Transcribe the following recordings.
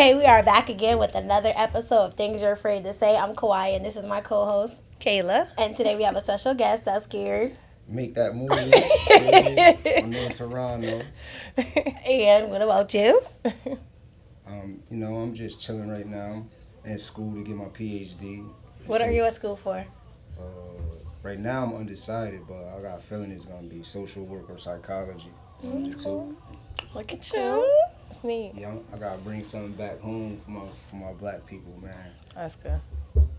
Hey, we are back again with another episode of Things You're Afraid to Say. I'm Kawhi, and this is my co-host, Kayla. and today we have a special guest that's scared. Make that movie. Yeah. My name Taron. And what about you? I'm just chilling right now in school to get my PhD. What are you at school for? Uh, right now I'm undecided, but I got a feeling it's gonna be social work or psychology. That's cool. Look at you. Cool. That's neat. Yeah, I gotta bring something back home for my black people, man. That's good.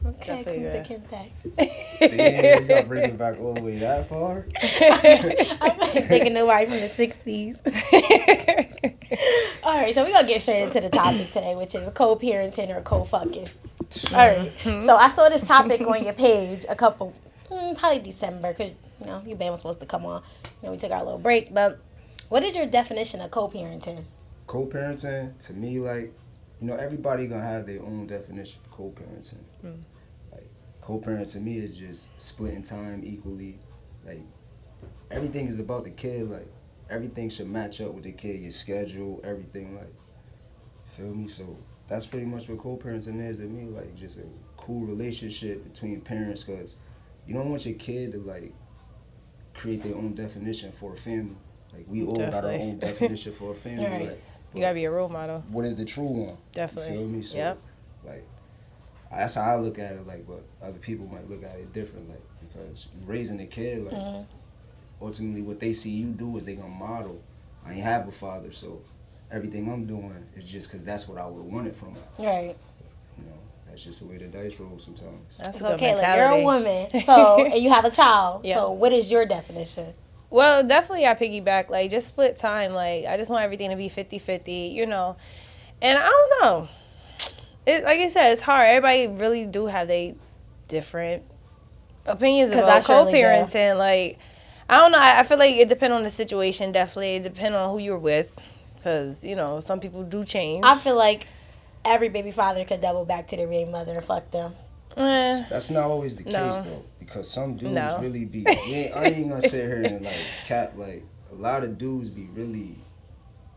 Okay, Definitely Kunta good. Kinte. Damn, you gotta bring it back all the way that far. I'm thinking nobody from the 60s. All right, so we're going to get straight into the topic today, which is co-parenting or co-fucking. All right, so I saw this topic on your page a couple, probably December, because, your band was supposed to come on. We took our little break, but what is your definition of co-parenting? Co-parenting, to me, everybody gonna have their own definition for co-parenting. Like, co-parent to me is just splitting time equally. Like, everything is about the kid. Like, everything should match up with the kid, your schedule, everything. Like, feel me? So that's pretty much what co-parenting is to me. Like, just a cool relationship between parents, because you don't want your kid to, create their own definition for a family. Like, we all got our Definitely. own definition for a family. Right. Like, You gotta be a role model. what is the true one? Definitely. You feel me? So, Yep. That's how I look at it, but other people might look at it different, because you raising a kid, ultimately what they see you do is they gonna model. I ain't have a father, so everything I'm doing is just because that's what I would have wanted from her. Right. That's just the way the dice roll sometimes. That's So, a good Kayla, mentality. you're a woman, and you have a child. Yeah. So what is your definition? Well, definitely I piggyback, just split time. I just want everything to be 50-50, And I don't know. Like I said, it's hard. Everybody really do have they different opinions 'Cause about I surely do. co-parenting. I don't know. I feel like it depends on the situation, definitely. It depends on who you're with. Because, some people do change. I feel like every baby father could double back to their baby mother and fuck them. That's not always the case, No. though, because some dudes No. really be. I ain't gonna sit here and cap. A lot of dudes be really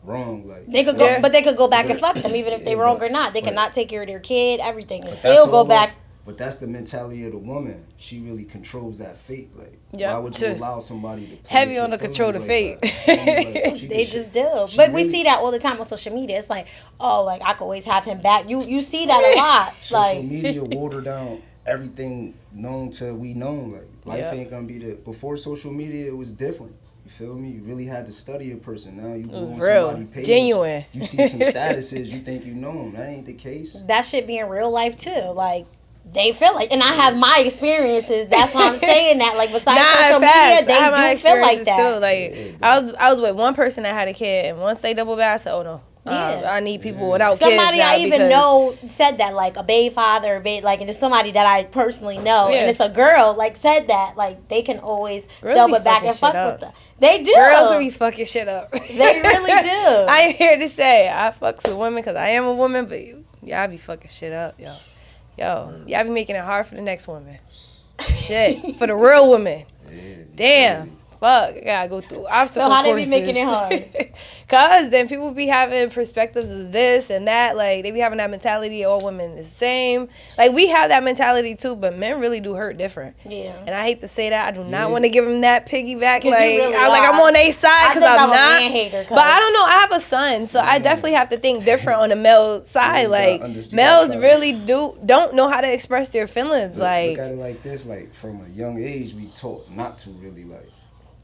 wrong. They could go, but they could go back and fuck them, even if they Yeah, wrong but- or not. They but- cannot take care of their kid, everything, and But still that's go all back. But that's the mentality of the woman. She really controls that fate. Yep. Why would you allow somebody to play Heavy with on your the control feelings the fate. that? They just do. she But we really- see that all the time on social media. It's like, I could always have him back. You see that a lot. Social media water down everything known to we known. Life Yep. ain't gonna be the. Before social media, it was different. You feel me? You really had to study a person. Now you go on Real. somebody's page, Genuine. You see some statuses, you think you know them. That ain't the case. That should be in real life too. They feel like, and I have my experiences. That's why I'm saying that. Besides social facts. media, I have my they do feel like experiences that. too. I was with one person that had a kid, and once they double back, I said, "Oh no, Yeah. I need people without kids." Somebody now I even because- know said that, a baby father, and it's somebody that I personally know, Yeah. and it's a girl, said that, they can always Girls double be back fucking and fuck shit with up. them. They do. Girls will be fucking shit up. They really do. I ain't here to say I fucks with women because I am a woman, but y'all be fucking shit up, yo. Y'all be making it hard for the next woman. Shit, for the real woman. Yeah, Damn. crazy. Fuck, I gotta go through obstacle So how they be courses. making it hard? Cause then people be having perspectives of this and that. They be having that mentality. All women is the same. We have that mentality too, but men really do hurt different. Yeah. And I hate to say that. I do not Yeah. want to give them that piggyback. 'Cause you really I'm are. on their side I because think I'm I'm a not. man hater, cuz. But I don't know. I have a son, so I definitely have to think different on the male side. you gotta Males try to- really don't know how to express their feelings. Look at it like this. From a young age, we taught not to really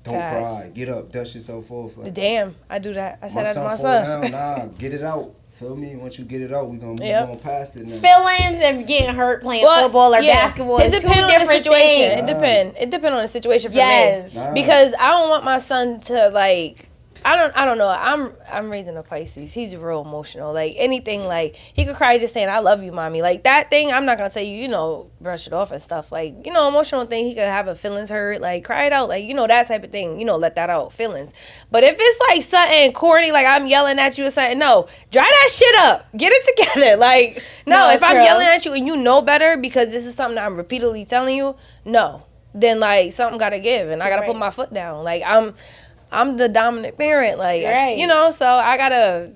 don't Facts. cry, get up, dust yourself off. Damn, I do that. I said my that to son my fall son. down, nah, get it out. Feel me? Once you get it out, we gonna move Yep. on past it now. Feelings and getting hurt playing Well, football or yeah. basketball It is two depends on the different situation. things. It depends on the situation for Yes. me. Nah. Because I don't want my son to I don't know. I'm raising a Pisces. He's real emotional. Anything he could cry just saying I love you, mommy. That thing I'm not gonna tell you, brush it off and stuff. Emotional thing he could have a feelings hurt, cry it out, that type of thing, let that out, feelings. But if it's something corny, I'm yelling at you or something, no, dry that shit up. Get it together. No, if I'm true. yelling at you and you know better because this is something I'm repeatedly telling you, no. Then something gotta give and I gotta put Right. my foot down. I'm the dominant parent, Right. so I gotta,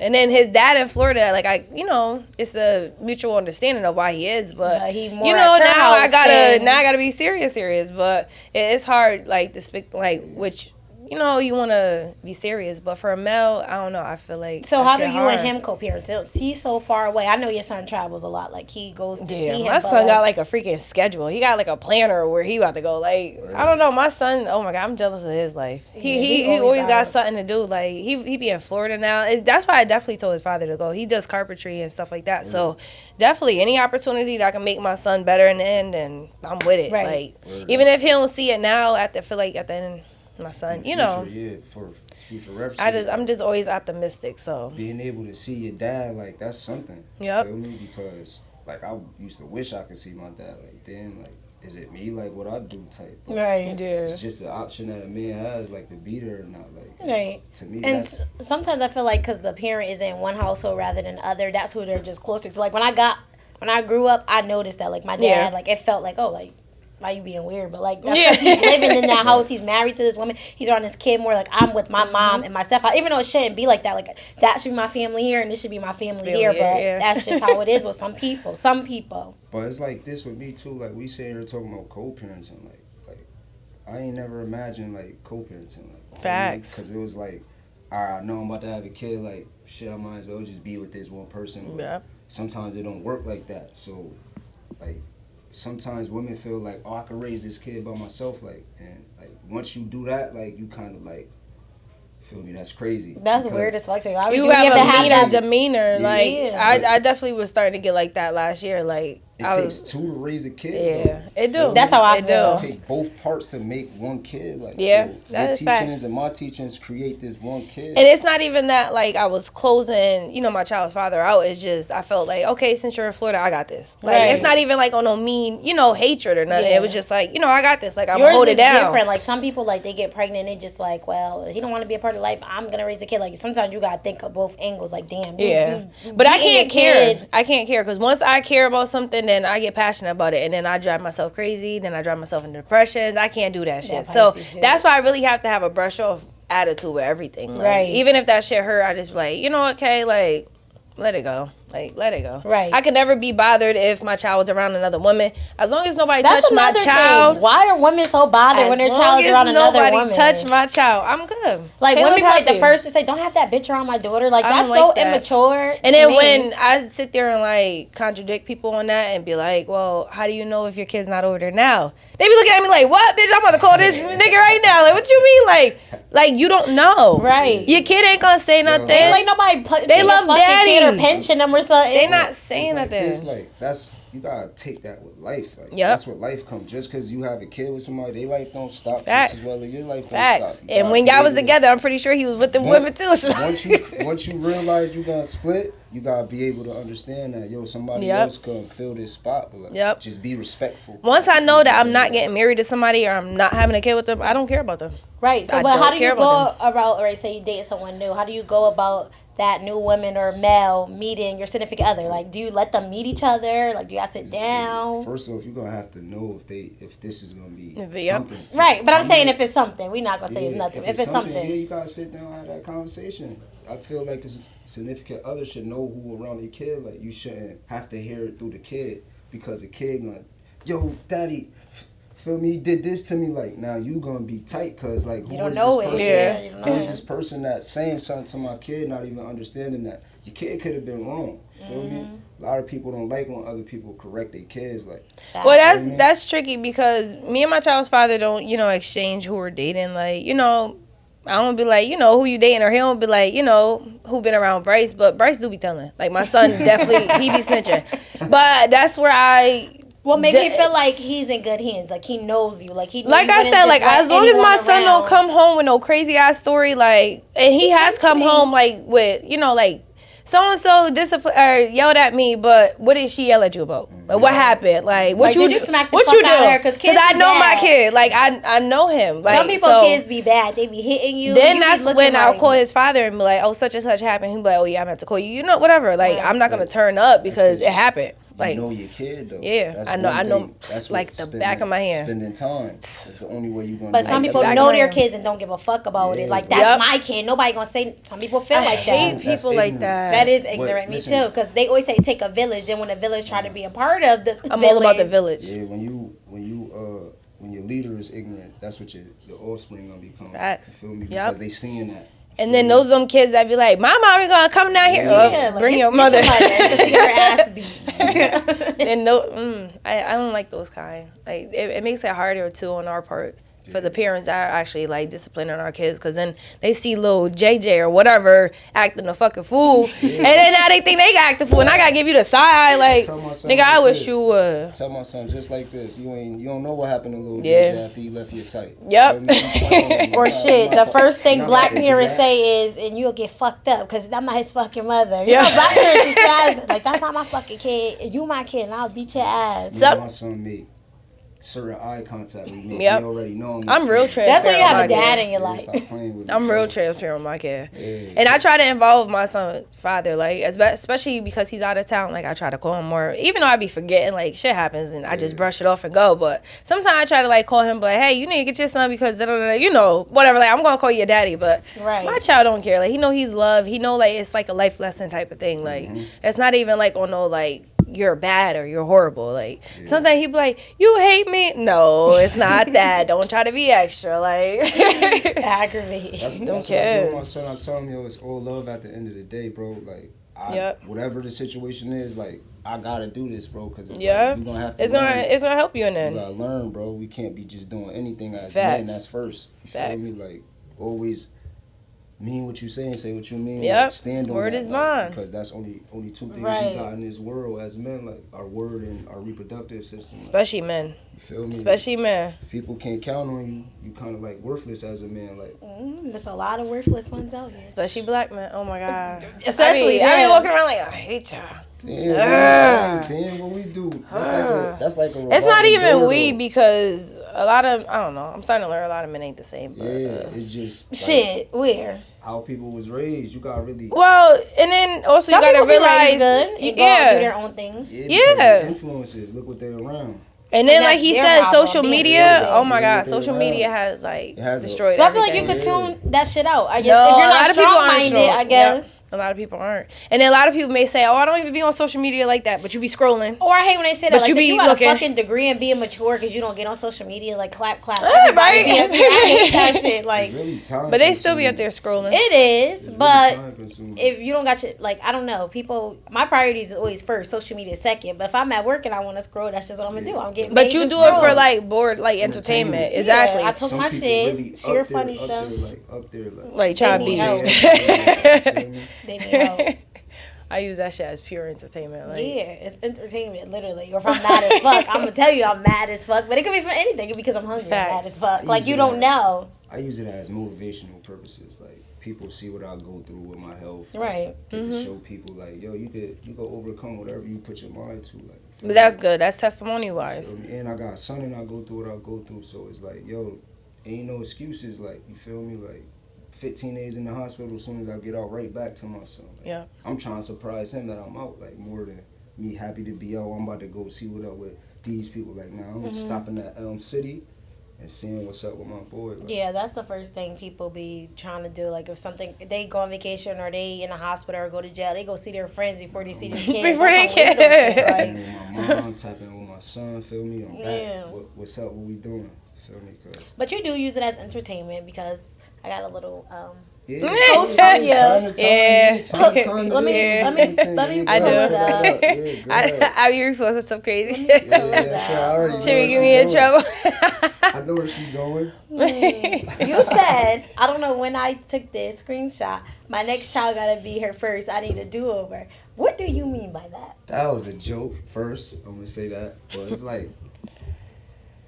And then his dad in Florida, like it's a mutual understanding of why he is, but he more now at your I house gotta be serious. But it's hard, like to speak, like which you want to be serious, but for a male, I don't know. I feel like so. How do you and him co-parent? So he's so far away. I know your son travels a lot. Like he goes to see him. My son got like a freaking schedule. He got like a planner where he about to go. Like I don't know. My son. Oh my god, I'm jealous of his life. He always got something to do. Like he be in Florida now. That's why I definitely told his father to go. He does carpentry and stuff like that. So definitely any opportunity that can make my son better in the end, and I'm with it. Right. Like even if he don't see it now, at the end. My son, future, for future reference. I'm just always optimistic. So being able to see your dad, like that's something. Yep. Feel me? Because like I used to wish I could see my dad. Like then, like is it me? Like what I do type. But right. It's just an option that a man has, like to be there or not. Like right. To me, and sometimes I feel like because the parent is in one household rather than other, that's who they're just closer to. Like when I grew up, I noticed that like my dad, like it felt like why you being weird? But like that's because he's living in that house. He's married to this woman. He's around his kid more. Like I'm with my mom and my stepfather. Even though it shouldn't be like that. Like that should be my family here and this should be my family there. But that's just how it is with some people. But it's like this with me too. Like we sitting here talking about co-parenting. Like I ain't never imagined like co-parenting. Like, facts. Because it was like, all right, I know I'm about to have a kid. Like shit, I might as well just be with this one person. But sometimes it don't work like that. So like. Sometimes women feel like, oh, I can raise this kid by myself, like, and like once you do that, like, you kind of like, feel me? That's crazy. That's weird as fuck. You have a meaner demeanor. Like, I definitely was starting to get like that last year. Like, it takes two to raise a kid. Yeah, it do. That's how I feel. It take both parts to make one kid. Like, yeah, so that is your teachings facts. and my teachings create this one kid. And it's not even that like I was closing, my child's father out. It's just I felt like, okay, since you're in Florida, I got this. Like it's not even like on no mean, hatred or nothing. It was just like, I got this. Like I'm gonna hold it down. Different. Like some people, like they get pregnant, they just like, well, he don't want to be a part of life. I'm gonna raise a kid. Like sometimes you gotta think of both angles. Like damn, but I can't care. I can't care because once I care about something, then I get passionate about it, and then I drive myself crazy. Then I drive myself into depressions. I can't do that shit. So that's why I really have to have a brush off attitude with everything. Like, right. Even if that shit hurt, I just be like, okay, like let it go. Like, let it go. Right. I could never be bothered if my child was around another woman. As long as nobody touched my child. Thing. Why are women so bothered when their child is around another woman? Nobody touch my child. I'm good. Like, women be like the first to say, don't have that bitch around my daughter. Like, that's so immature. And then when I sit there and, like, contradict people on that and be like, well, how do you know if your kid's not over there now? They be looking at me like, what, bitch? I'm about to call this nigga right now. Like, what you mean? Like you don't know. Right. Your kid ain't gonna say nothing. Like, nobody they love daddy. Kid or pension them or something. They not saying like, nothing. It's like, you gotta take that with life. Like, that's what life comes. Just because you have a kid with somebody, their life don't stop. Facts. Just as well as your life Facts. don't stop. And when y'all was together, I'm pretty sure he was with the women too. So. Once you realize you gonna split, you gotta be able to understand that somebody else can fill this spot. But just be respectful. Once I know that I'm not getting married to somebody or I'm not having a kid with them, I don't care about them. Right. So, but how do you go about, or say you date someone new? How do you go about that new woman or male meeting your significant other? Like, do you let them meet each other? Like, do y'all sit down? First off, you're gonna have to know if this is gonna be something. Right, but I'm saying if it's something, we're not gonna say it's nothing. If it's something, you gotta sit down and have that conversation. I feel like this significant other should know who around your kid. Like, you shouldn't have to hear it through the kid because the kid gonna, yo, daddy. Feel me? He did this to me. Like, now you gonna be tight because like you don't know it. Who is this person that's saying something to my kid, not even understanding that your kid could have been wrong? Feel me? A lot of people don't like when other people correct their kids. Like, well, that's tricky because me and my child's father don't exchange who we're dating. Like, I don't be like, who you dating, or he don't be like, who been around Bryce, but Bryce do be telling. Like, my son definitely he be snitching, but that's where well, maybe you feel like he's in good hands. Like, he knows you. Like, he knows like I said, like, as long as my son don't come home with no crazy ass story, like, and he has come home, like, with, like, so-and-so discipline or yelled at me, but what did she yell at you about? Like, what happened? Like, what you did you smack the fuck out of her? Because I know my kid. Like, I know him. Like, some people kids be bad. They be hitting you. Then that's when I'll call his father and be like, oh, such and such happened. He'll be like, oh, yeah, I'm going to have to call you. Whatever. Like, I'm not going to turn up because it happened. Like, you know your kid though. Yeah, That's I know. one I know. thing. That's Like what the back of my hand. Spending time. That's the only way you gonna. But do some it. people back know of their my kids and don't give a fuck about Yeah, it. Like, but- that's Yep. my kid. Nobody gonna say. Some people feel I like hate that. That's people like ignorant. that. That is But ignorant. Me listen- too. Because they always say take a village. Then when the village try to be a part of the I'm village, all about the village. Yeah, when your leader is ignorant, that's what your offspring gonna become. Facts. You feel me? Yep. Because they seeing that. And then those them kids that be like, my mommy gonna come down here. Yeah. Oh, like, bring get- your get mother. because she get her ass beat. And no, I don't like those kind. Like it makes it harder too on our part for the parents that are actually like disciplining our kids, because then they see little JJ or whatever acting a fucking fool, and then now they think they got act a fool, and I gotta give you the side like, Tell my son nigga, like I wish this. you would. Tell my son just like this. You don't know what happened to little Yeah. JJ after he left your sight. Yep. You feel me? Or shit. The first thing You're not black about to do parents that. say is, and you'll get fucked up because I'm not his fucking mother. You Yeah. know, black parents be saying, like, that's not my fucking kid. You my kid, and I'll beat your ass. Me Some- and my son made certain eye contact with me. Yep. He already know me. I'm real transparent. That's when you have a with my dad kid. in your Yeah, life. stop playing with me, I'm real bro. transparent with my kid. Yeah. And I try to involve my son's father, like, especially because he's out of town. Like, I try to call him more, even though I be forgetting, like, shit happens, and I just brush it off and go. But sometimes I try to, like, call him, like, hey, you need to get your son because, you know, whatever. Like, I'm going to call you your daddy. But Right. my child don't care. Like, he know he's loved. He know, like, it's like a life lesson type of thing. Like, it's not even, like, on no, like, you're bad or you're horrible. Like, sometimes he be like, you hate me? No, it's not that. Don't try to be extra. Like, Aggravate. That's Don't what I care. do with my son. I tell him, yo, it's all love at the end of the day, bro. Like, whatever the situation is, like, I gotta do this, bro, because like, Yeah. we gonna have to it's learn. gonna help you in We then. gotta learn, bro. We can't be just doing anything as Facts. men. That's first. You Facts. feel me? Like, always mean what you say and say what you mean. Yep. Like, stand on Word that, is like, bond. because that's only two things Right. we got in this world as men, like our word and our reproductive system. Like, Especially men. you feel me? Especially men. If people can't count on you, you kind of like worthless as a man. Like, There's a lot of worthless ones out here. Especially black men. Oh my God. Especially I be them. walking around like, I hate y'all. damn, what we do. That's like a It's not revolving even door, we though. because a lot of, I don't know, I'm starting to learn a lot of men ain't the same. But, Yeah, it's just like, Shit, where? how people was raised. You got really Well, and then also Some you gotta people be raised realize, good and go out and do yeah. their own thing. Yeah. because the influences. Look what they're around. And then And like that's he their said, problem, social being media. stupid. Oh my God, Yeah, social yeah. media has like It has a- destroyed But I feel like you everything. could tune that shit out. I guess No, if you're a lot not of people aren't strong-minded, strong. I guess. Yep. A lot of people aren't. And then a lot of people may say, oh, I don't even be on social media like that, but you be scrolling. Or I hate when they say that. But Like, you you be got looking- a fucking degree and being mature because you don't get on social media. Like, clap, clap. Right? Everybody be up there. I hate that shit. Like, It's really time But they still be consuming. up there scrolling. it is, It's really but time consuming. if you don't got your, like, I don't know, people, my priorities is always first, social media second. But if I'm at work and I want to scroll, that's just what I'm going to do. I'm getting But paid you to do it for scroll. like bored, like entertainment. Entertainment. Exactly. Yeah, I took Some my people shit, really share up there, funny stuff. Up there, like Like trying to They be. need help. feel me? They need help. I use that shit as pure entertainment. Like, Yeah, it's entertainment, literally. Or if I'm mad as fuck, I'm gonna tell you I'm mad as fuck. But it could be for anything. It could be because I'm hungry. I'm mad Facts. as fuck. Like, you Yeah. don't know. I use it as motivational purposes. Like, people see what I go through with my health. Right. Get to show people like, yo, you can overcome whatever you put your mind to. Like, feel but that's me? good. That's testimony wise. Feel me? And I got a son and I go through what I go through. So it's like, yo, ain't no excuses. Like, you feel me? Like, 15 days in the hospital, as soon as I get out, right back to my son. Like, Yeah. I'm trying to surprise him that I'm out, like, more than me happy to be out. I'm about to go see what up with these people. Like, now I'm stopping at Elm City and seeing what's up with my boy. Like, Yeah, that's the first thing people be trying to do. Like, if something, they go on vacation or they in the hospital or go to jail, they go see their friends before they see their kids. Before That's they some weirdo kids. shit, tapping like, in with my mom, tapping in with my son, feel me? I'm Yeah. back. What's up? What we doing? Feel me? Cause but you do use it as entertainment because I got a little, yeah, Post from you. Yeah. Let me I pull do. it up. I be reposting some crazy Yeah, shit. yeah, so I already know She be where getting me in she trouble. going. I know where she's going. You said, I don't know when I took this screenshot, my next child gotta be her first. I need a do-over. What do you mean by that? That was a joke first. I'm gonna say that, but it's like,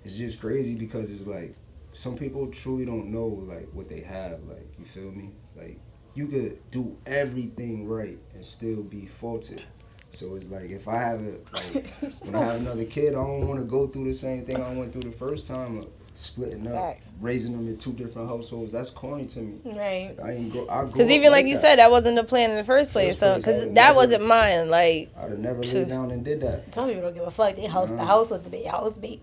it's just crazy because it's like some people truly don't know like what they have. Like, you feel me? Like, you could do everything right and still be faulted. So it's like, if I have it, like, when I have another kid, I don't want to go through the same thing I went through the first time. Of splitting up, Facts. raising them in two different households. That's corny to me. Right. I ain't go. I grew Because up even like that. you said, that wasn't the plan in the first place. So, First place, I because would that never- wasn't mine. Like, I I'd have never laid down and did that. Some people don't give a fuck. They house the house with the baby.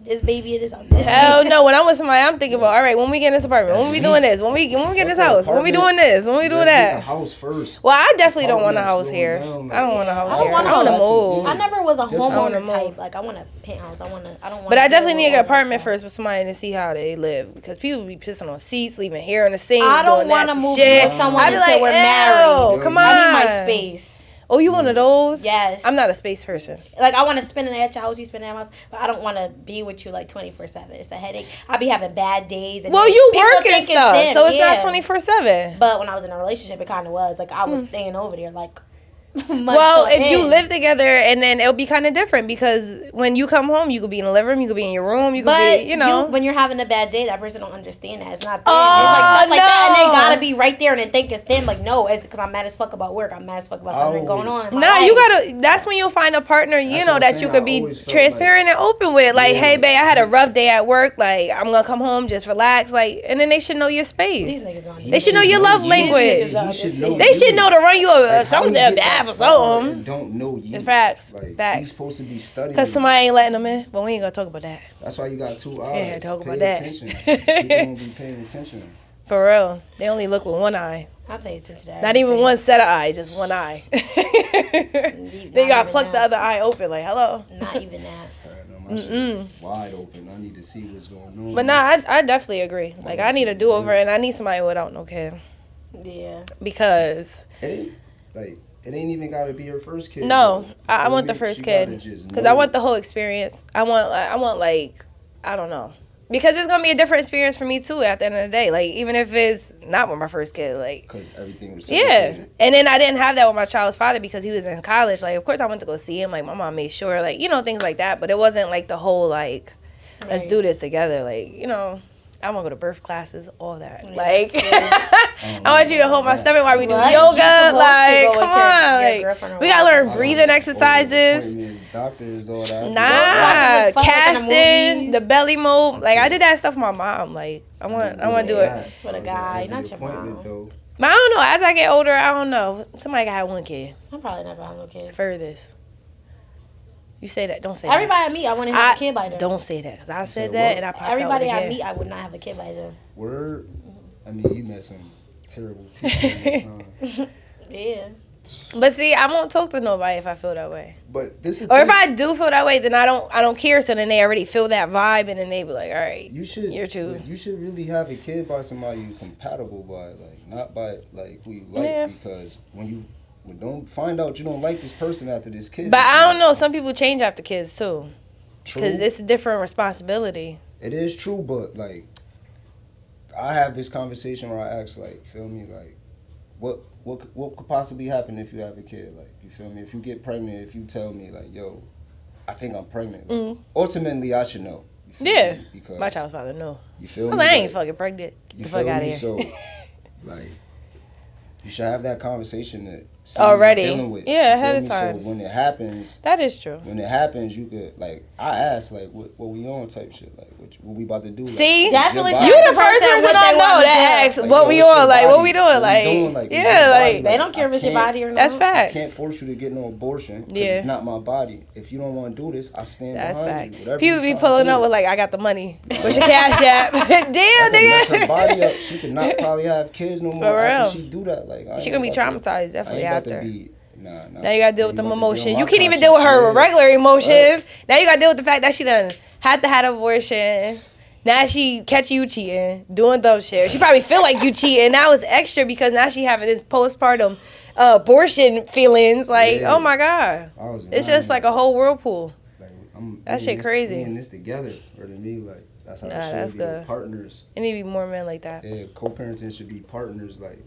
This baby and this house. Hell no. When I'm with somebody, I'm thinking about, all right, when we get in this apartment, when we doing this, when we get this house, when we doing this, when we doing Let's get the that. house first. Well, I definitely don't want a Apartments house here. slowing down, I don't want a house I don't here. want I a want to house. move. I never was a homeowner move. type. Like I want a penthouse. I don't want. But I definitely need an apartment first with somebody to see how they live, because people be pissing on seats, leaving hair in the sink. I don't want to move with someone I'd be until like, we're married. Come on. I need my space. Oh, you one of those? Yes. I'm not a space person. Like I want to spend it at your house, you spend it at my house, but I don't want to be with you like 24/7. It's a headache. I be having bad days. And Well, you people work and think it's stuff, them. so it's Yeah. not 24/7. But when I was in a relationship, it kind of was. Like I was staying over there like. Well, if you live together, and then it'll be kind of different, because when you come home, you could be in the living room, you could be in your room, you could be, you know. when you're having a bad day, that person don't understand that. It's not them. It's like stuff like that, and they gotta be right there and they think it's them. Like, no, it's because I'm mad as fuck about work. I'm mad as fuck about something going on in my life. You gotta. That's when you'll find a partner, you know, that you could be transparent and open with. Like, hey, babe, I had a rough day at work. Like, I'm gonna come home, just relax. Like, and then they should know your space. These niggas don't. They should know your love language. They should know to run you a something bad for something. Don't know you. It's facts. Like, Facts. He's supposed to be studying. Because somebody ain't letting them in. But we ain't gonna talk about that. That's why you got two eyes. Yeah, talk Pay about that. attention. People don't be paying attention. For real. They only look with one eye. I pay attention to that. Not even one set of eyes, just one eye. They gotta pluck the other eye open, like, hello. Not even that. My shit is wide open. I need to see what's going on. But nah, I definitely agree. Like, I need a do-over, and I need somebody without no kid. Yeah. Because it ain't even gotta be your first kid. No, I want the first kid, because I want the whole experience. I want like, I don't know, because it's gonna be a different experience for me too at the end of the day. Like, even if it's not with my first kid, like, because everything was and then I didn't have that with my child's father because he was in college. Like, of course I went to go see him. Like, my mom made sure, like, you know, things like that. But it wasn't like the whole like, let's do this together. Like, you know. I want to go to birth classes, all that. Like, I want you to hold my stomach while we do yoga. Like, come on. Like, we got to learn breathing exercises. Doctors, all that. Like Casting, the belly move. Like, I did that stuff with my mom. Like, I want to do it. With a guy, not your mom. But I don't know. As I get older, I don't know. Somebody got to have one kid. I'm probably never have no kids. Furthest. You say that. Don't say everybody that. I meet, I want to have a kid by them. Don't say that, because I said that and I popped everybody out I meet, I would not have a kid by them. Word? I mean, you met some terrible people at the time. Yeah. But see, I won't talk to nobody if I feel that way. But this is or if I do feel that way, then I don't care. So then they already feel that vibe, and then they be like, all right, you should really have a kid by somebody you're compatible by, like not by like who you like, because when you don't find out you don't like this person after this kid. But I don't know. Some people change after kids too. Because it's a different responsibility. It is true, but like, I have this conversation where I ask, like, feel me, like, what could possibly happen if you have a kid? Like, you feel me? If you get pregnant, if you tell me, like, yo, I think I'm pregnant. Like, ultimately, I should know. Yeah. Because my child's father know. You feel me? I ain't fucking pregnant. Get the fuck out of here. So, like, you should have that conversation that already. With, ahead of time. So when it happens, that is true. When it happens, you could like I asked like what we on type shit, like what we about to do. See, like, definitely you the first person I know that asks what we on, like what we doing, like yeah, like they don't care if it's your body or not. That's facts. I can't force you to get no abortion because it's not my body. If you don't want to do this, I stand behind you. People be pulling up with like, I got the money. What's your cash app? Damn, nigga. Mess her body up. She could not probably have kids no more after she do that. Like she gonna be traumatized definitely after. Nah. Now you gotta deal with them emotions. You can't even deal with her regular emotions. Now you gotta deal with the fact that she done had to have an abortion. Now she catch you cheating, doing dumb shit. She probably feel like you cheating. Now it's extra because now she having this postpartum abortion feelings. Like, oh my God. It's just like a whole whirlpool. Like, that shit crazy. Being this together, or to me, like, that's how it should be. Partners. It need to be more men like that. Yeah, co-parenting should be partners. Like,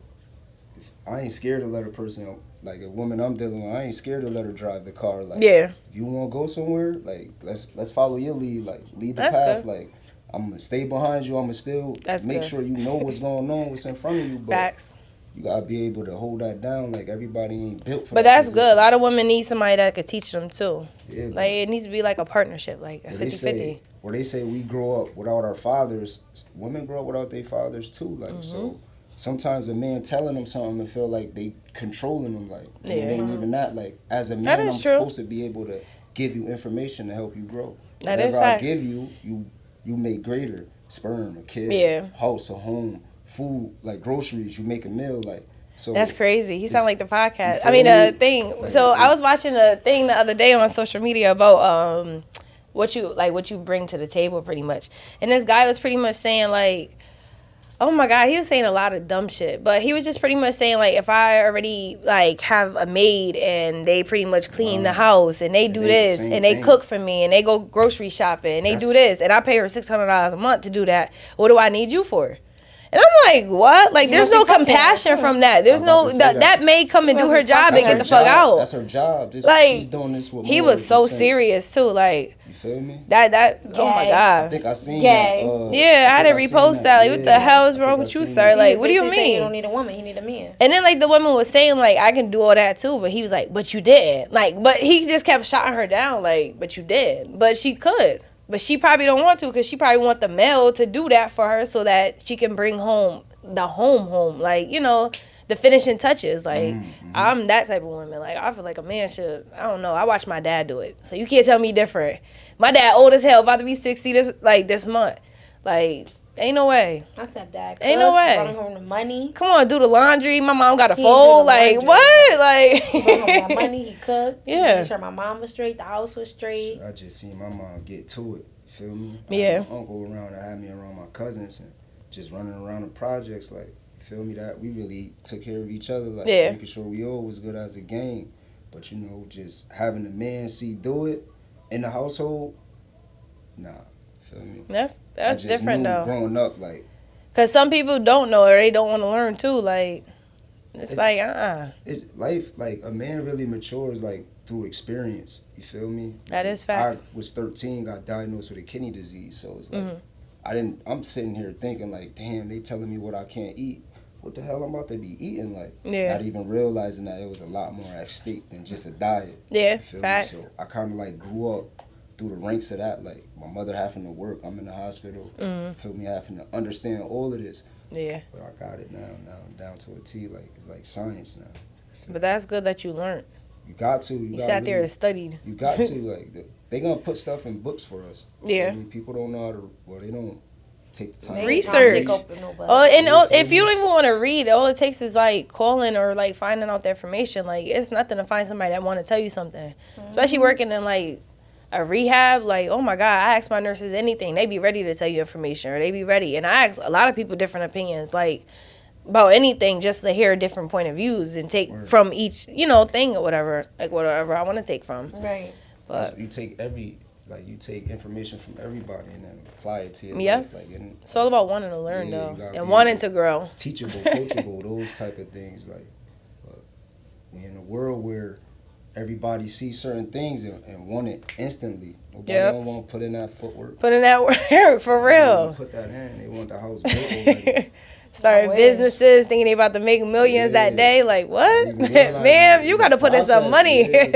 I ain't scared to let a person, like a woman I'm dealing with, I ain't scared to let her drive the car. Like, if you want to go somewhere, like, let's follow your lead. Like, lead the path. Good. Like, I'm going to stay behind you. I'm going to still make sure you know what's going on, what's in front of you. But you got to be able to hold that down. Like, everybody ain't built for that. But that's good. A lot of women need somebody that could teach them, too. Yeah, like, it needs to be like a partnership, like a 50-50. Where they say we grow up without our fathers, women grow up without their fathers, too. Like, so sometimes a man telling them something and feel like they controlling them, like, and it ain't even that. Like, as a man, I'm supposed to be able to give you information to help you grow. That is Whatever I facts. give you, you make greater. Sperm, a kid, house, a home, food, like groceries, you make a meal, like. So that's crazy. He sound like the podcast. I mean, a thing. Like, so I was watching a thing the other day on social media about what you bring to the table, pretty much. And this guy was pretty much saying like, oh my God, he was saying a lot of dumb shit. But he was just pretty much saying like, if I already like have a maid and they pretty much clean the house and they do this and they cook for me and they go grocery shopping and they do this and I pay her $600 a month to do that, what do I need you for? And I'm like, what? Like, there's no compassion from that. There's no that maid come and do her job and get the fuck out. That's her job. Like, she's doing this with he was so serious too. Like, you feel me? That oh my God. I think I seen that. Yeah, I had to repost that. Like, what the hell is wrong with you, sir? Like, what do you mean? You don't need a woman. You need a man. And then like the woman was saying like, I can do all that too, but he was like, but you didn't. Like, but he just kept shotting her down. Like, but you did. But she could. But she probably don't want to because she probably want the male to do that for her so that she can bring home the home. Like, you know, the finishing touches. Like, I'm that type of woman. Like, I feel like a man should, I don't know. I watch my dad do it. So you can't tell me different. My dad old as hell, about to be 60 this month. Like, ain't no way. My stepdad ain't no way. Brought home the money. Come on, do the laundry. My mom got a fold. Like, what? Like, he brought home that money. He cooked. Yeah. He made sure my mom was straight. The house was straight. I just seen my mom get to it. You feel me? Yeah. I had my uncle around. I had me around my cousins and just running around the projects. Like, you feel me? That we really took care of each other. Like, making sure we all was good as a gang. But, you know, just having the man do it in the household, nah. Feel me? That's different though. Growing up, like, cause some people don't know or they don't want to learn too. Like, it's like It's life. Like, a man really matures like through experience. You feel me? That is facts. I was 13, got diagnosed with a kidney disease, so it's like I'm sitting here thinking like, damn, they telling me what I can't eat. What the hell I'm about to be eating? Like, not even realizing that it was a lot more at stake than just a diet. Yeah, facts. So I kind of like grew up through the ranks of that, like my mother having to work, I'm in the hospital, feel me, having to understand all of this. Yeah. But I got it now I'm down to a T, like it's like science now. But that's good that you learned. You got to. You sat there and studied. You got to, like, they gonna put stuff in books for us. Yeah. I mean, people don't know how to, well, they don't take the time. Research. If you don't even want to read, all it takes is like calling or like finding out the information. Like, it's nothing to find somebody that want to tell you something. Especially working in like a rehab, like, oh my God, I ask my nurses anything. They be ready to tell you information or they be ready. And I ask a lot of people different opinions, like, about anything just to hear different point of views and take from each, thing or whatever, like whatever I want to take from. Right. But you take you take information from everybody and then apply it to your life. Like, it's all about wanting to learn though and wanting to grow. Teachable, coachable, those type of things. Like, but we're in a world where everybody sees certain things and want it instantly. Nobody don't want to put in that footwork. Put in that work, for real. Put that in. They want the house built already. Starting businesses, thinking they about to make millions that day. Like, what? Ma'am, you got to put in some money. You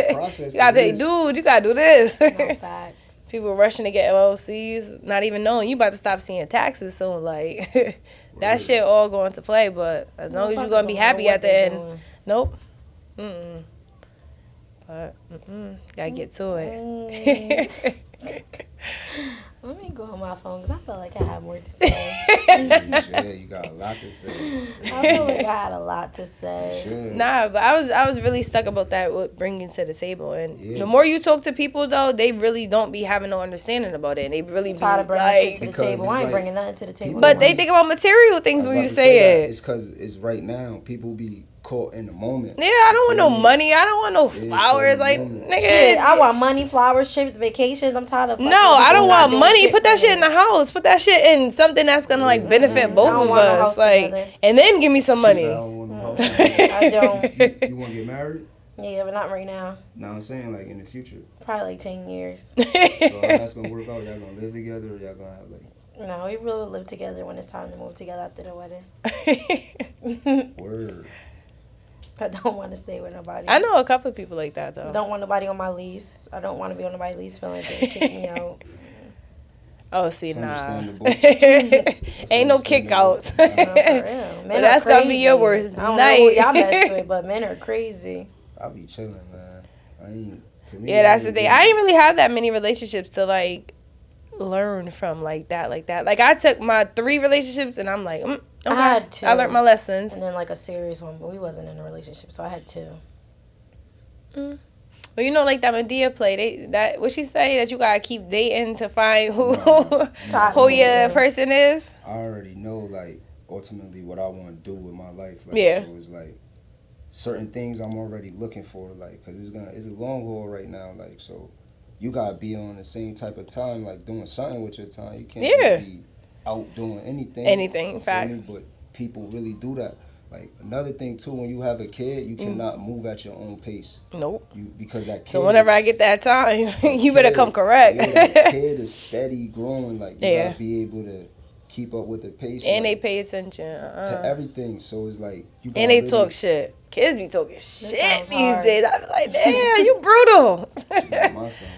got to pay dude. You got to do this. No, facts. People rushing to get LLCs, not even knowing you about to stop seeing taxes soon. Like, that shit all going to play. But as long as you're going to be happy at the end. Nope. But, gotta get to it. Let me go on my phone because I feel like I have more to say. Yeah, you got a lot to say. I feel like I had a lot to say. Nah, but I was really stuck about that with bringing to the table. And the more you talk to people, though, they really don't be having no understanding about it. And they really be tired of bringing like, shit to the table. I ain't bringing nothing to the table. But they think about material things when you say it. It's because it's right now. People be caught in the moment. Yeah, I don't want no money. I don't want no flowers. Like, nigga. Shit, I want money, flowers, trips, vacations. I'm tired of no, I don't want money. Put that shit in the house. Put that shit in something that's gonna like benefit both of us. Like, together. And then give me some money. I don't. You want to get married? Yeah, but not right now. No, I'm saying like in the future. Probably like 10 years. So how that's gonna work out? Y'all gonna live together, or y'all gonna have like? No, we will live together when it's time to move together after the wedding. Word. I don't want to stay with nobody. I know a couple of people like that, though. I don't want nobody on my lease. I don't want to be on nobody's lease feeling like they kick me out. Oh, see, It's nah. understandable. Ain't no kickouts. No, for real. Men That's are gonna be crazy. your worst I don't night. know who y'all messed with, but men are crazy. I be chilling, man. I ain't. To me, Yeah, that's the ain't thing. really- I ain't really have that many relationships to like learn from like that. Like I took my 3 relationships and I'm like, okay. I had 2. I learned my lessons. And then like a serious one, but we wasn't in a relationship, so I had 2. Well, you know, like that Medea play, what she say that you gotta keep dating to find who Nah. who your person is. I already know, like, ultimately what I want to do with my life. Like, Yeah. So it's like certain things I'm already looking for, like, cause it's a long haul right now, like, so you gotta be on the same type of time, like doing something with your time. You can't just be out doing anything. Anything, You feel facts. me? But people really do that. Like another thing too, when you have a kid, you cannot move at your own pace. Nope. Because that kid. So whenever I get that time, you better come correct. Yeah, that kid is steady growing. Like you Yeah. gotta be able to keep up with the pace. And like, they pay attention. to everything. So it's like you. And they really, talk shit. Kids be talking shit sounds these hard. days. I be like, damn, you brutal. Shit, my son,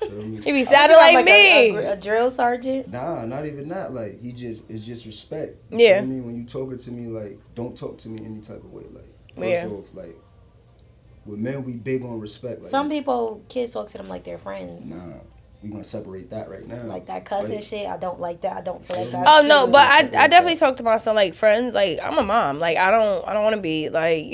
He be You sounding have, like me. a drill sergeant. Nah, not even that. Like it's just respect. You Yeah. feel me? When you talking to me, like don't talk to me any type of way. Like Yeah. first off, like with men, we big on respect. Like, Some people, kids talk to them like they're friends. Nah, we gonna separate that right now. Like that cussing shit, I don't like that. I don't feel like that. Oh no, too. but I definitely talk to my son like friends. Like I'm a mom. Like I don't want to be like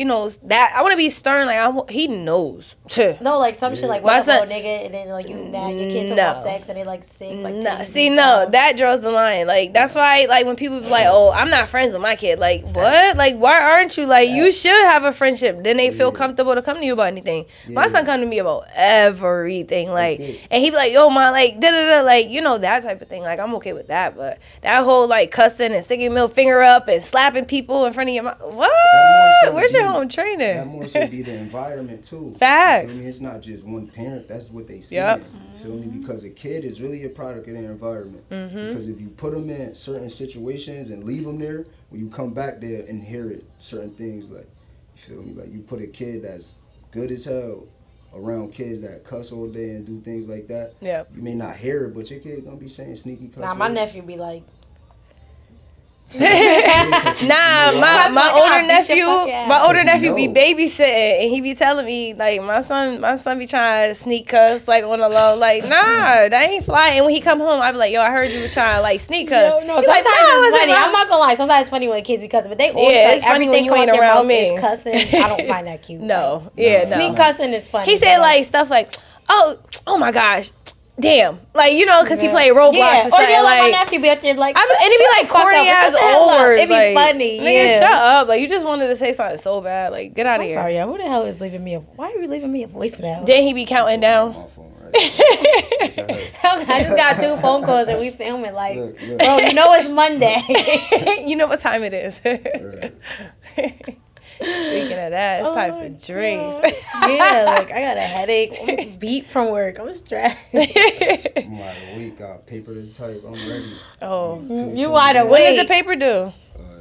that. I want to be stern. Like he knows. No, like some shit like My what's up, son- little nigga, and then like you mad your kids talk No. about sex and they like sing like No, titties see, and no, stuff. that draws the line. Like that's why, like when people be like, "Oh, I'm not friends with my kid," like what? Like why aren't you? Like you should have a friendship. Then they feel comfortable to come to you about anything. My son come to me about everything, like, and he be like, "Yo, ma, like, da da da," like that type of thing. Like I'm okay with that, but that whole like cussing and sticking your middle finger up and slapping people in front of your mom, what? Where's your home training? That more so be the environment too. Facts. You feel me? It's not just one parent. That's what they see. Yep. You feel me? Because a kid is really a product of their environment. Because if you put them in certain situations and leave them there, when you come back, they inherit certain things. Like, you feel me? Like you put a kid that's good as hell around kids that cuss all day and do things like that. Yeah. You may not hear it, but your kid gonna be saying sneaky cuss Nah, my words. nephew be like, Nah, my older nephew, be No. babysitting, and he be telling me like my son be trying to sneak cuss like on the low, like nah, that ain't fly. And when he come home, I be like, yo, I heard you was trying to like sneak cuss. no, He sometimes like, it's funny. not I'm not gonna lie. Sometimes it's funny when kids be cussing, but they always Yeah, like it's funny when everything you come ain't out their around mouth me. is cussing. I don't find that cute. No, yeah, no. Sneak cussing is funny. He said but, like stuff like, oh my gosh, damn, like because he played Roblox yeah, or or something. yeah, like my Like nephew be up there like, and it be like corny ass old words. It be like, funny. Nigga, Yeah. shut up. Like you just wanted to say something so bad. Like get out of I'm here. sorry, y'all. Who the hell is leaving me why are you leaving me a voicemail? Then he be counting down. My phone, right? I just got 2 phone calls and we filming like, Look. bro, you know it's Monday. You know what time it is. Right. Speaking of that, it's time for drinks. Yeah, like I got a headache. I'm beat from work. I'm stressed. I'm wide awake. Got paper to type. I'm ready. Oh, You wide awake. when does the paper due?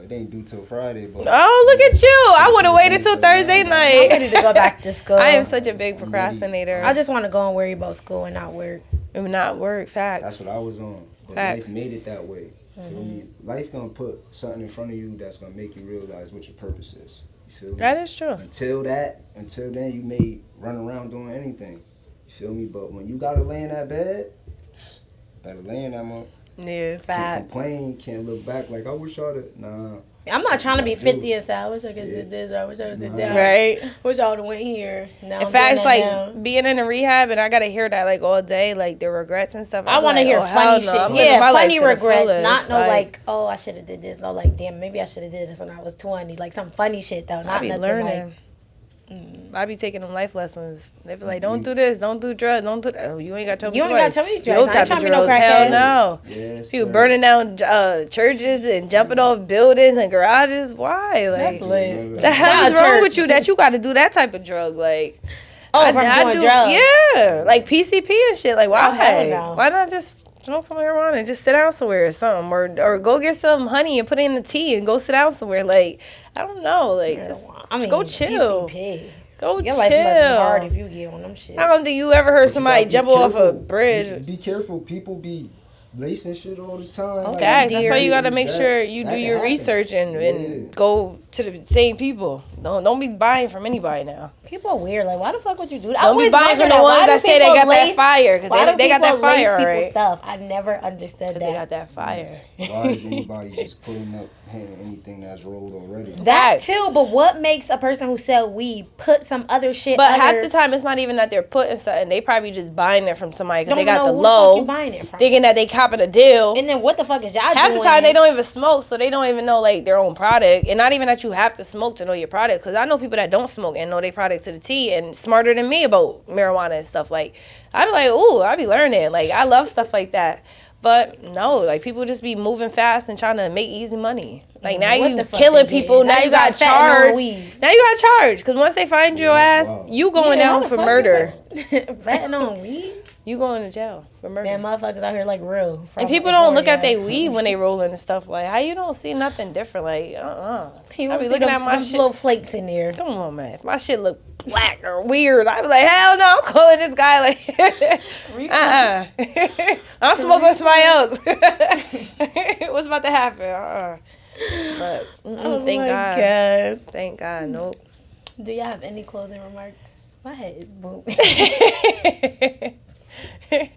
It ain't due till Friday, but Oh, look at you! I would have waited till Thursday I'm ready night. to go back to school. I am such a big procrastinator. I just want to go and worry about school and not work. It would not work. that's Facts. what I was on. But Facts. life made it that way. Feel me? Life gonna put something in front of you that's gonna make you realize what your purpose is. You feel me? That is true. Until then, you may run around doing anything. You feel me? But when you gotta lay in that bed, better lay in that mother. Yeah. Can't Facts. complain. Can't look back like I wish I'd have. Nah. I'm not trying to be Dude. 50 and say, I wish I could did this, or I wish I could did that. Right. Wish I would have went here. Now In I'm fact, doing like that now. being in a rehab, and I gotta hear that like all day, like the regrets and stuff. I I'm want to like, hear oh, hell funny no. shit. I'm living Yeah, my life funny to the regrets. fullest. Not no like, oh, I should have did this. No, like, damn, maybe I should have did this when I was 20. Like some funny shit though. I Not be nothing learning. like. I be taking them life lessons. They be like, don't do this, don't do drugs, don't do that. Oh, you ain't got to tell me You ain't twice. gotta tell me Those drugs. I ain't type trying of to be no drugs. Hell crackhead. no. Yes. People sir. burning down churches and jumping off buildings and garages. Why? Like, That's lit. the hell Not is wrong church. with you that you got to do that type of drug? Like, Oh, from doing drugs. Yeah, like PCP and shit. Like, why? Oh, hell no. Why not just smoke some marijuana and just sit down somewhere or something, or go get some honey and put it in the tea and go sit down somewhere? Like, I don't know. Like, just go chill. PCP. Go Your chill. life must be hard if you get on them shit. I don't think you ever heard But you somebody gotta be jump off a careful. bridge. Be careful. People be lacing shit all the time. Okay, Like, that's why you gotta make that- sure you that do can your happen. research and Yeah. go to the same people. Don't be buying from anybody now. People are weird. Like, why the fuck would you do that? Don't be buying from the ones that say they got that fire, because they got that fire, people's right? stuff. I never understood that. They got that fire. Why is anybody just putting up anything that's rolled already? That Facts. too, but what makes a person who sell weed put some other shit? But half the time, it's not even that they're putting something. They probably just buying it from somebody because they don't got know the who the fuck low, you buying it from. thinking that they copping a deal. And then what the fuck is y'all Half doing? the time they don't even smoke, so they don't even know like their own product, and not even that you have to smoke to know your product. Because I know people that don't smoke and know their product to the T, and smarter than me about marijuana and stuff. Like I be like, ooh, I be learning. Like I love stuff like that. But no, like people just be moving fast and trying to make easy money. Like now What you the fuck killing they people. did? Now you got fentanyl on charged. weed. Now you got charged because once they find your ass, that's wild. you going Yeah, down how for the fuck murder. is that? Fentanyl on weed? You going to jail for murder. Damn, motherfuckers out here like real. And people don't look at their weed when they rolling and stuff. Like, how you don't see nothing different? Like, You I be don't see looking them, at my them shit. little flakes in there. Come on, man. If my shit look black or weird, I be like, hell no, I'm calling this guy like, I'm smoking with somebody else. What's about to happen? But thank God. Gosh. Thank God. Nope. Do y'all have any closing remarks? My head is booming. I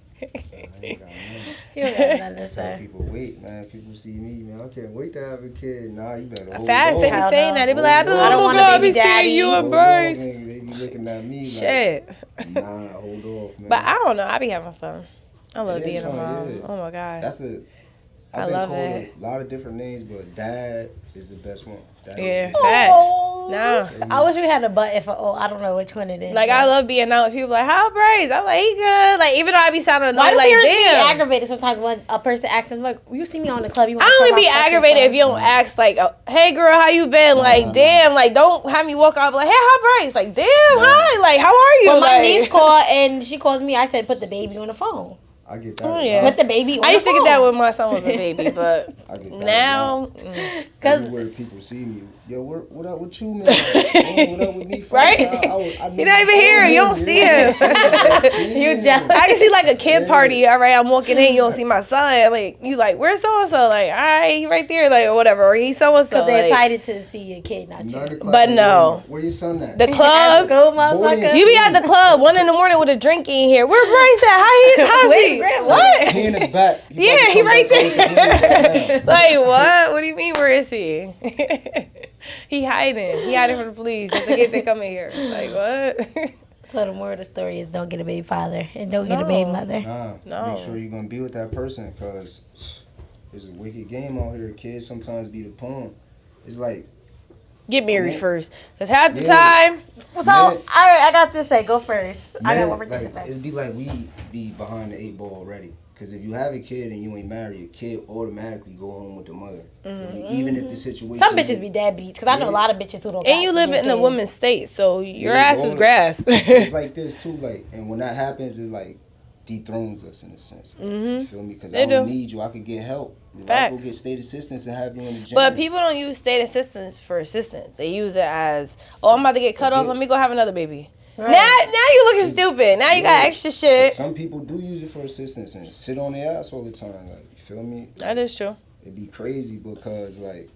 ain't got none. You don't got nothing to Tell say. people, wait, man. People see me, man. I can't wait to have a kid. Nah, you better hold Facts, they be on. Hell saying no. that. They be like, I don't don't want want a to baby be daddy. seeing you Hold embrace. on, man. They be looking at me Shit. like, nah, hold off, man. But I don't know. I be having fun. I love It is being a fun, mom. yeah. Oh my God. That's a. I I've been love called it. a lot of different names, but dad is the best one. Dad Yeah, is the facts. Oh. Nah. I wish we had a button for, I don't know which one it is. Like, but- I love being out with people like, how Brace? I'm like, he good. Like, even though I be sounding Why annoyed, do like, parents be damn. aggravated sometimes when a person asks them, like, you see me on the club, you want I to only be aggravated if you don't ask, like, hey, girl, how you been? Like, Nah. damn. Like, don't have me walk out like, hey, how Brace? Like, damn, hi. Like, how are you? Well, my like, niece called and she calls me. I said, put the baby on the phone. I get that. Oh, a yeah. lot. Put the baby on I used the to phone. get that when my son was a baby, but I get that a now, lot. Cause Everywhere people see me, yo, what up with you, man? Yo, what up with me? Folks? Right? I He not even here. You don't see him. You just- I can see like a kid Yeah. party. All right, I'm walking in. You don't see my son. Like you like, where's so and so? Like, all right, he right there. Like or whatever. Or he's so and so. Because they're Like, excited to see your kid, not you. But no. Where your son at? the At club. school, motherfucker. You be at the club 1 a.m. with a drink in here. Where Bryce at? How's Where's he? Grandma? What? He in the back. Yeah, he right there. Like what? What do you mean? Where is he? He hiding. He hiding from the police just in case they come in here. Like what? So the moral of the story is don't get a baby father and don't get a baby No. mother. Nah, No. make sure you're gonna be with that person, because it's a wicked game out here. Kids sometimes be the pawn. It's like, Get married first, cause half the Yeah. time. So, all right, I got to say, go first. I got man, one more thing like, to say. it'd be like we be behind the 8 ball already. Because if you have a kid and you ain't married, your kid automatically go home with the mother. Even if the situation. Some bitches be deadbeats because I know a Yeah. lot of bitches who don't. And you got live no in a kids. woman's state, so your Yeah, ass is all the- grass. It's like this too, like, and when that happens, it like dethrones us in a sense. You feel me? Because They I don't do. need you. I could get help. If I Facts. go get state assistance and have you in the gym. But people don't use state assistance for assistance. They use it as, oh, I'm about to get cut off. Let me go have another baby. Right. Now you looking stupid. Now you got Yeah. extra shit. Some people do use it for assistance and sit on their ass all the time. Like, you feel me? That is true. It'd be crazy because like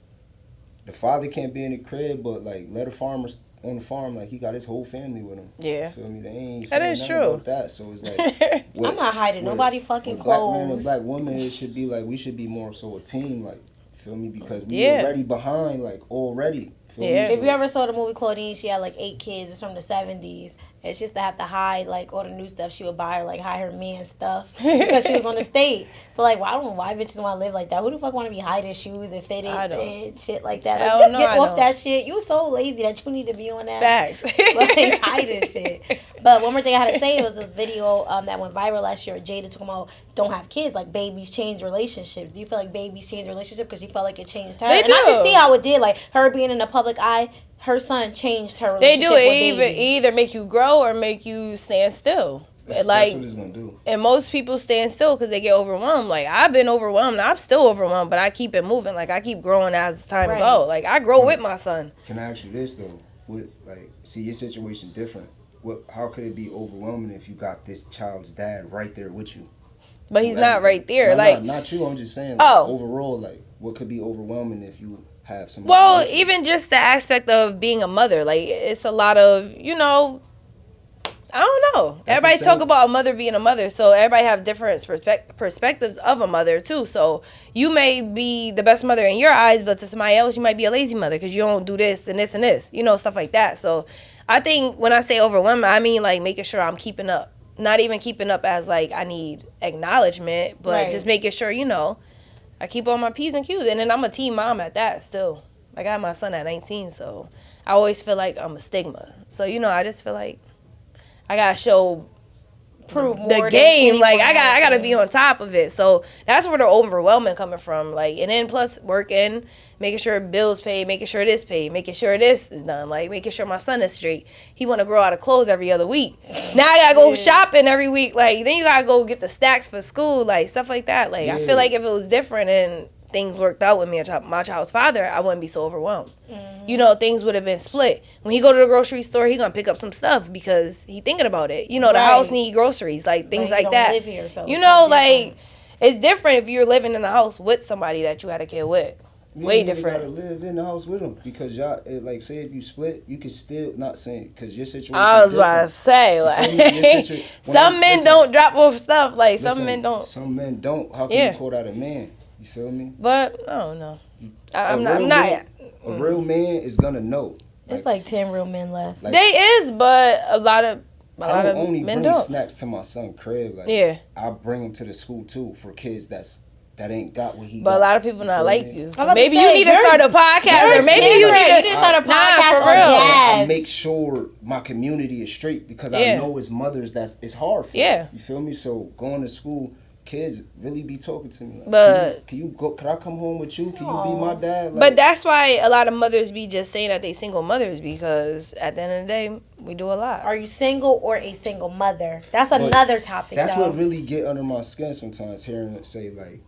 the father can't be in the crib, but like let a farmer on the farm, like he got his whole family with him. Yeah. You feel me? They ain't That saying is nothing true. about that. So it's like I'm not hiding nobody fucking with black man and clothes. black woman, it should be like we should be more so a team. Like, you feel me? Because we Yeah. already behind, like already. Feel me? Yeah. If you ever saw the movie Claudine, she had like 8 kids. It's from the 70s. It's just to have to hide like all the new stuff she would buy, or like hide her man stuff because she was on the state. So like, I don't know why bitches want to live like that. Who the fuck want to be hiding shoes and fitteds I don't. and shit like that? Hell Like, just no, get I off don't. that shit. You so lazy that you need to be on that. Facts. Like hiding shit. But one more thing I had to say was this video that went viral last year. Jada talking about don't have kids, like babies change relationships. Do you feel like babies change relationships because she felt like it changed her? They And I do. can see how it did. Like her being in the public eye, her son changed her They relationship do it with baby. either make you grow or make you stand still. that's Like, what it's gonna do. and most people stand still because they get overwhelmed. Like I've been overwhelmed. I'm still overwhelmed, but I keep it moving. Like I keep growing as time Right. go. Like I grow with my son. Can I ask you this though? What, like, see your situation different. How could it be overwhelming if you got this child's dad right there with you? But he's do not right everything. there. No, like, not you. I'm just saying. Oh. Overall, like, what could be overwhelming if you have somebody? well, like you? even just the aspect of being a mother, like it's a lot of, I don't know. That's Everybody the same. talk about a mother being a mother, so everybody have different perspectives of a mother too. So you may be the best mother in your eyes, but to somebody else, you might be a lazy mother because you don't do this and this and this, stuff like that. So I think when I say overwhelming, I mean like making sure I'm keeping up. Not even keeping up as like I need acknowledgement, but Right. just making sure, I keep on my P's and Q's. And then I'm a teen mom at that still. Like I have my son at 19, so I always feel like I'm a stigma. So, I just feel like I gotta show Prove more the than game. Like anyone I else, gotta yeah. be on top of it. So that's where the overwhelming coming from. Like, and then plus working, making sure bills paid, making sure this paid, making sure this is done, like making sure my son is straight. He want to grow out of clothes every other week. Now I gotta go shopping every week. Like then you gotta go get the snacks for school, like stuff like that. Like I feel like if it was different and things worked out with me and my child's father, I wouldn't be so overwhelmed. Things would have been split. When he go to the grocery store, he gonna pick up some stuff because he thinking about it. The Right. house need groceries, like things But you like don't that. live here, so it's kinda like different. it's different if you're living in a house with somebody that you had a kid with. You Way ain't even different. gotta live in the house with them because y'all, like, say if you split, you can still not saying because your situation. I was about to different. say, You feel me? Your like, situa- when some I- men listen, don't drop off stuff. Like some listen, men don't. Some men don't. How can Yeah. you call that a man? You feel me? But I don't know. I'm A not. real I'm not. man- A real man is gonna know. It's like 10 real men left. Like, They is, but a lot of I don't only men bring don't. snacks to my son crib. Like, Yeah. I bring them to the school too for kids that ain't got what he. But got. a lot of people not feel like me? you. I'm So about to maybe say, you need to you're- start a podcast, You're or maybe different. you need You need to start a podcast for on real. dads. I make sure my community is straight because I Yeah. know as mothers it's hard for Yeah. them. You feel me? So going to school, kids really be talking to me. Like, But- can you go? Can I come home with you? Can you be Aw. my dad? Like, But that's why a lot of mothers be just saying that they single mothers because at the end of the day, we do a lot. Are you single or a single mother? That's But another topic. that's though. what really get under my skin sometimes. Hearing it say like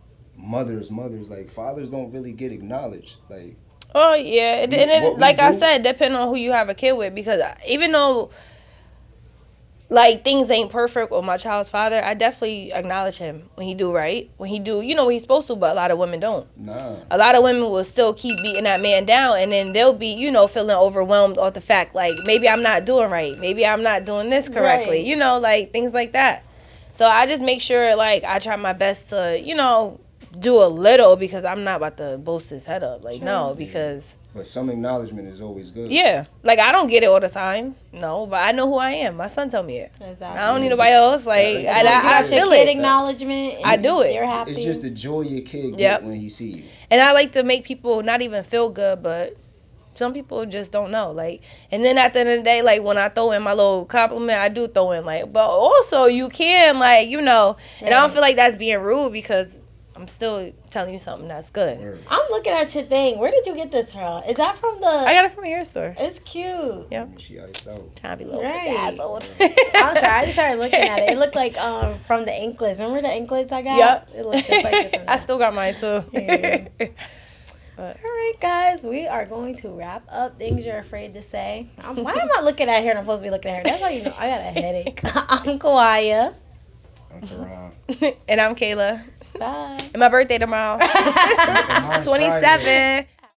mothers, like fathers don't really get acknowledged. Like Oh yeah, and what then we like I do- said, depending on who you have a kid with, because even though like things ain't perfect with my child's father, I definitely acknowledge him when he do right, when he do, what he's supposed to. But a lot of women don't. nah. A lot of women will still keep beating that man down, and then they'll be, feeling overwhelmed off the fact like maybe I'm not doing right, maybe I'm not doing this correctly, Right. like things like that. So I just make sure like I try my best to, do a little because I'm not about to boast his head up. Like no, because. But some acknowledgement is always good. Yeah, like I don't get it all the time, no, but I know who I am. My son told me it. Exactly. I don't need nobody else. Like As long As long as you I got your feel kid it, acknowledgement. And I do it. You're happy. It's just the joy your kid get Yep. when he see you. and I like to make people not even feel good, but some people just don't know. Like, and then at the end of the day, like when I throw in my little compliment, I do throw in like, but also you can like, and I don't feel like that's being rude because I'm still telling you something that's good. Word. I'm looking at your thing. Where did you get this from? Is that from the? I got it from a hair store. It's cute. Yeah. She iced out. Trying to be a little Right. bedazzled. I'm sorry. I just started looking at it. It looked like from the anklets. Remember the anklets I got? Yep. It looked just like this one. I still got mine too. Yeah. All right, guys, we are going to wrap up things you're afraid to say. Why am I looking at her and I'm supposed to be looking at her? That's how you know I got a headache. I'm Kawaya. I'm Taron. And I'm Kayla. Bye. And my birthday tomorrow. Mine's Friday. 27.